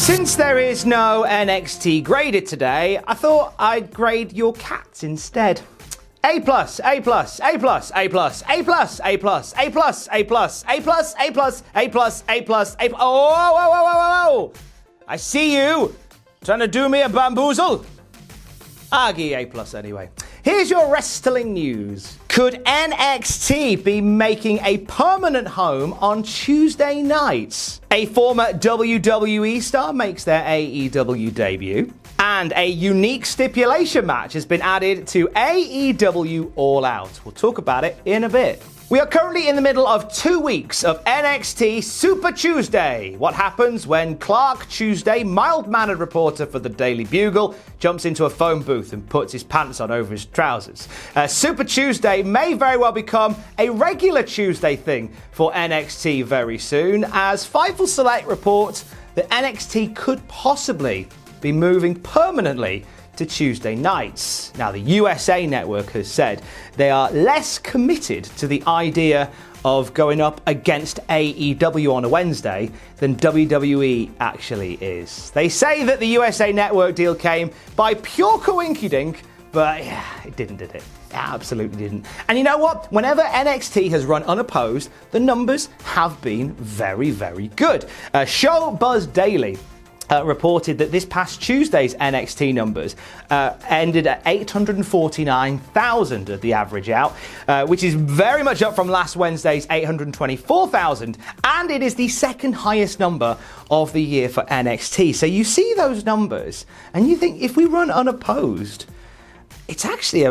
Since there is no NXT graded today, I thought I'd grade your cats instead. A+, A+, A+, A+, A+, A+, A+, A+, A+, A+, A+. Oh, I see you trying to do me a bamboozle. I'll give you A+ anyway. Here's your wrestling news. Could NXT be making a permanent home on Tuesday nights? A former WWE star makes their AEW debut. And a unique stipulation match has been added to AEW All Out. We'll talk about it in a bit. We are currently in the middle of 2 weeks of NXT Super Tuesday. What happens when Clark Tuesday, mild-mannered reporter for the Daily Bugle, jumps into a phone booth and puts his pants on over his trousers? Super Tuesday may very well become a regular Tuesday thing for NXT very soon, as Fightful Select reports that NXT could possibly be moving permanently to Tuesday nights. Now, the USA Network has said they are less committed to the idea of going up against AEW on a Wednesday than WWE actually is. They say that the USA Network deal came by pure coinkydink, but yeah, it didn't, did it? Absolutely didn't. And you know what? Whenever NXT has run unopposed, the numbers have been very, very good. Show Buzz Daily reported that this past Tuesday's NXT numbers ended at 849,000 at the average out, which is very much up from last Wednesday's 824,000, and it is the second highest number of the year for NXT. So you see those numbers, and you think, if we run unopposed, it's actually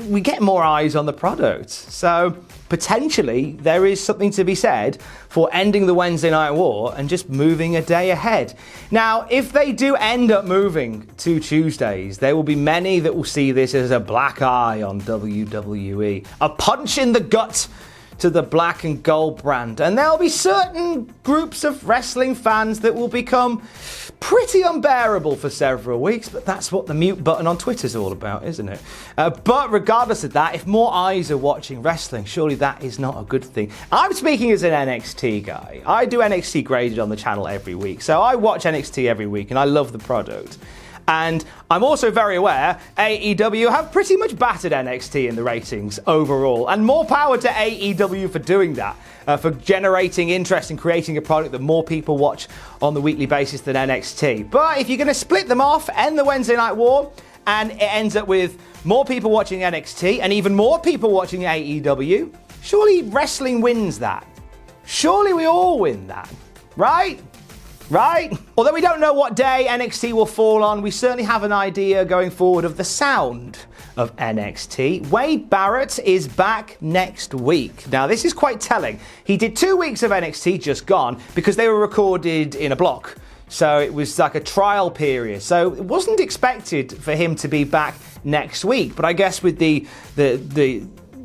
we get more eyes on the product. So potentially there is something to be said for ending the Wednesday Night War and just moving a day ahead. Now, if they do end up moving to Tuesdays, there will be many that will see this as a black eye on WWE, a punch in the gut to the black and gold brand. And there'll be certain groups of wrestling fans that will become pretty unbearable for several weeks, but that's what the mute button on Twitter is all about, isn't it? But regardless of that, if more eyes are watching wrestling, surely that is not a good thing. I'm speaking as an NXT guy. I do NXT graded on the channel every week, so I watch NXT every week and I love the product. And I'm also very aware AEW have pretty much battered NXT in the ratings overall. And more power to AEW for doing that, for generating interest and creating a product that more people watch on the weekly basis than NXT. But if you're going to split them off, end the Wednesday Night War, and it ends up with more people watching NXT and even more people watching AEW, surely wrestling wins that. Surely we all win that, right? Right? Although we don't know what day NXT will fall on, we certainly have an idea going forward of the sound of NXT. Wade Barrett is back next week. Now, this is quite telling. He did 2 weeks of NXT just gone because they were recorded in a block. So it was like a trial period. So it wasn't expected for him to be back next week. But I guess with the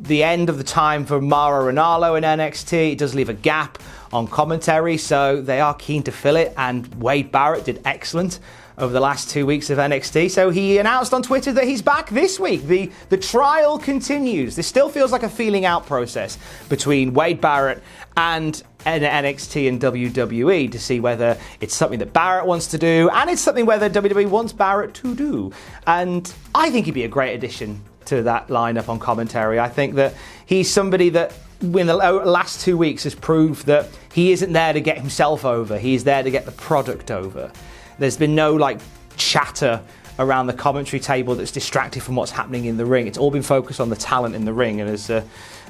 end of the time for Mauro Ranallo in NXT, it does leave a gap on commentary, so they are keen to fill it, and Wade Barrett did excellent over the last 2 weeks of NXT, so he announced on Twitter that he's back this week. The trial continues. This still feels like a feeling out process between Wade Barrett and NXT and WWE to see whether it's something that Barrett wants to do, and it's something whether WWE wants Barrett to do. And I think he'd be a great addition to that lineup on commentary. I think that he's somebody that in the last 2 weeks has proved that he isn't there to get himself over. He's there to get the product over. There's been no chatter around the commentary table that's distracted from what's happening in the ring. It's all been focused on the talent in the ring, and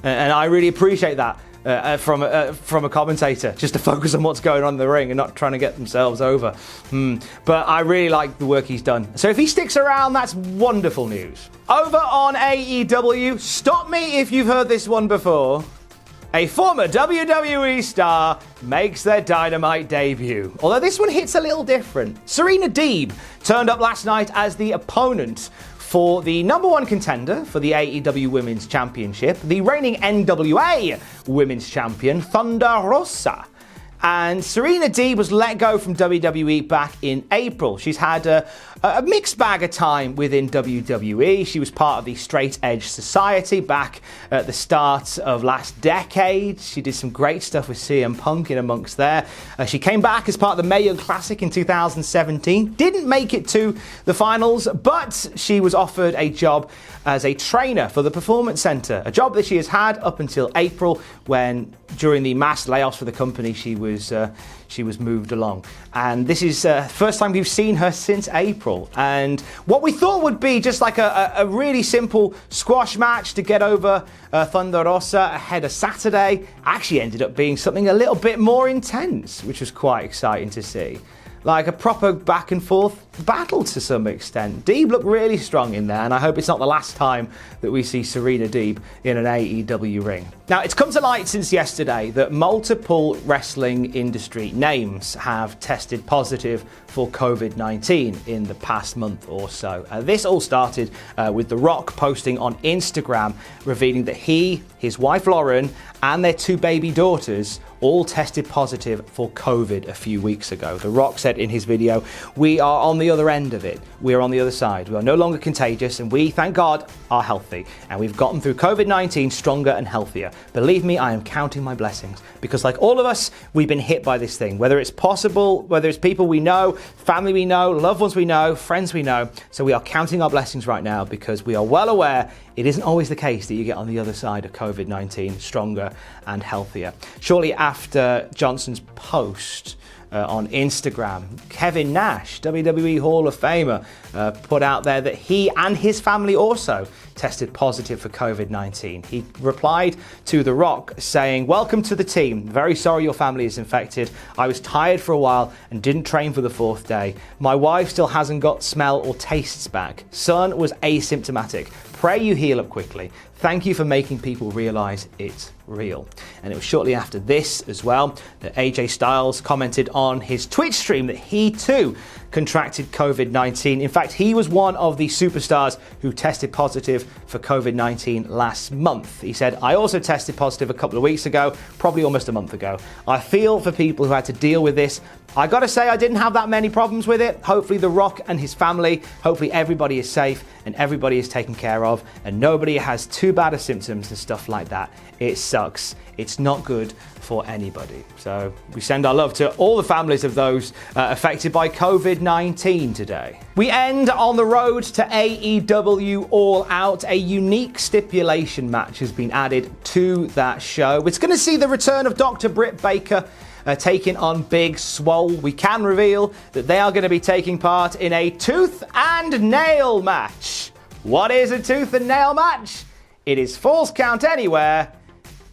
I really appreciate that from a commentator, just to focus on what's going on in the ring and not trying to get themselves over. But I really like the work he's done. So if he sticks around, that's wonderful news. Over on AEW, stop me if you've heard this one before. A former WWE star makes their Dynamite debut. Although this one hits a little different. Serena Deeb turned up last night as the opponent for the number one contender for the AEW Women's Championship, the reigning NWA Women's Champion, Thunder Rosa. And Serena Deeb was let go from WWE back in April. She's had a mixed bag of time within WWE. She was part of the Straight Edge Society back at the start of last decade. She did some great stuff with CM Punk in amongst there. She came back as part of the Mae Young Classic in 2017. Didn't make it to the finals, but she was offered a job as a trainer for the Performance Center, a job that she has had up until April, when during the mass layoffs for the company she was moved along. And this is the first time we've seen her since April. And what we thought would be just like a really simple squash match to get over Thunder Rosa ahead of Saturday actually ended up being something a little bit more intense, which was quite exciting to see. Like a proper back and forth battle to some extent. Deeb looked really strong in there, and I hope it's not the last time that we see Serena Deeb in an AEW ring. Now, it's come to light since yesterday that multiple wrestling industry names have tested positive for COVID-19 in the past month or so. This all started with The Rock posting on Instagram revealing that he, his wife Lauren, and their 2 baby daughters all tested positive for COVID a few weeks ago. The Rock said in his video, "We are on the other end of it. We are on the other side. We are no longer contagious, and we, thank God, are healthy. And we've gotten through COVID-19 stronger and healthier. Believe me, I am counting my blessings. Because like all of us, we've been hit by this thing. Whether it's possible, whether it's people we know, family we know, loved ones we know, friends we know. So we are counting our blessings right now because we are well aware it isn't always the case that you get on the other side of COVID-19 stronger and healthier." Shortly after Johnson's post on Instagram, Kevin Nash, WWE Hall of Famer, put out there that he and his family also tested positive for COVID-19. He replied to The Rock saying, "Welcome to the team. Very sorry your family is infected. I was tired for a while and didn't train for the 4th day. My wife still hasn't got smell or tastes back. Son was asymptomatic. Pray you heal up quickly. Thank you for making people realize it's real." And it was shortly after this as well that AJ Styles commented on his Twitch stream that he too contracted COVID-19. In fact, he was one of the superstars who tested positive for COVID-19 last month. He said, "I also tested positive a couple of weeks ago, probably almost a month ago. I feel for people who had to deal with this. I gotta say, I didn't have that many problems with it. Hopefully The Rock and his family, hopefully everybody is safe and everybody is taken care of and nobody has too bad of symptoms and stuff like that. It sucks. It's not good for anybody." So we send our love to all the families of those affected by COVID-19 today. We end on the road to AEW All Out. A unique stipulation match has been added to that show. It's going to see the return of Dr. Britt Baker taking on Big Swole. We can reveal that they are going to be taking part in a tooth and nail match. What is a tooth and nail match? It is Falls Count Anywhere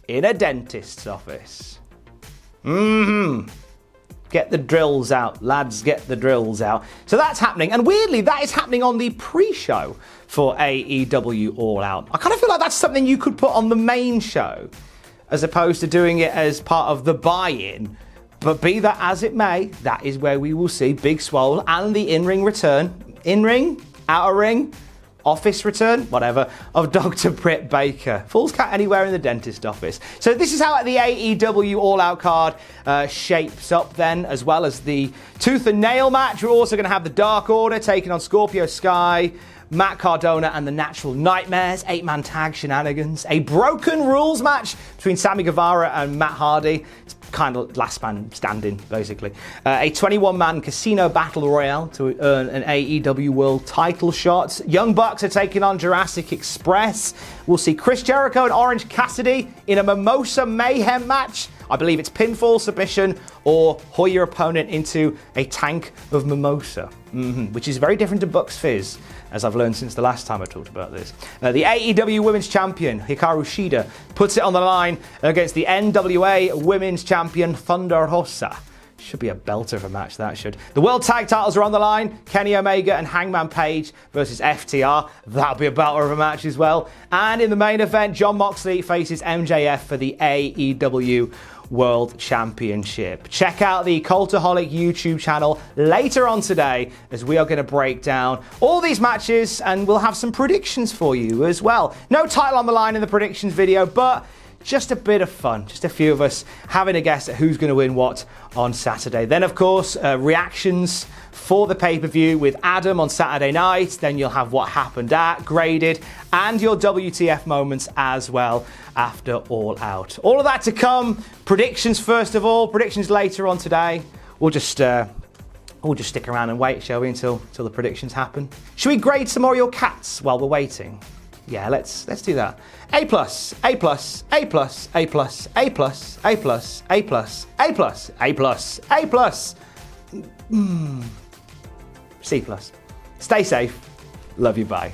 in a dentist's office. Get the drills out, lads, get the drills out. So that's happening, and weirdly, that is happening on the pre-show for AEW All Out. I kind of feel like that's something you could put on the main show, as opposed to doing it as part of the buy-in. But be that as it may, that is where we will see Big Swole and the in-ring return, in-ring, outer ring, office return, whatever, of Dr. Britt Baker. Falls Count Anywhere in the dentist office. So this is how the AEW All Out card shapes up then, as well as the tooth and nail match. We're also going to have the Dark Order taking on Scorpio Sky, Matt Cardona and the Natural Nightmares, 8-man tag shenanigans, a Broken Rules match between Sammy Guevara and Matt Hardy. It's kind of last man standing, basically. A 21-man casino battle royale to earn an AEW World title shot. Young Bucks are taking on Jurassic Express. We'll see Chris Jericho and Orange Cassidy in a Mimosa Mayhem match. I believe it's pinfall, submission, or haul your opponent into a tank of mimosa, which is very different to Bucks Fizz, as I've learned since the last time I talked about this. The AEW Women's Champion, Hikaru Shida, puts it on the line against the NWA Women's Champion, Thunder Rosa. Should be a belter of a match, that should. The World Tag Titles are on the line. Kenny Omega and Hangman Page versus FTR. That'll be a belter of a match as well. And in the main event, Jon Moxley faces MJF for the AEW World Championship. Check out the Cultaholic YouTube channel later on today, as we are going to break down all these matches and we'll have some predictions for you as well. No title on the line in the predictions video, but just a bit of fun, just a few of us having a guess at who's going to win what on Saturday. Then, of course, reactions for the pay-per-view with Adam on Saturday night. Then you'll have what happened at, graded, and your WTF moments as well after All Out. All of that to come. Predictions first of all, predictions later on today. We'll just stick around and wait, shall we, until the predictions happen. Should we grade some more of your cats while we're waiting? Yeah, let's do that. A+, A+, A+, A+, A+, A+, A+, A+, A+, A+, C+. Stay safe. Love you. Bye.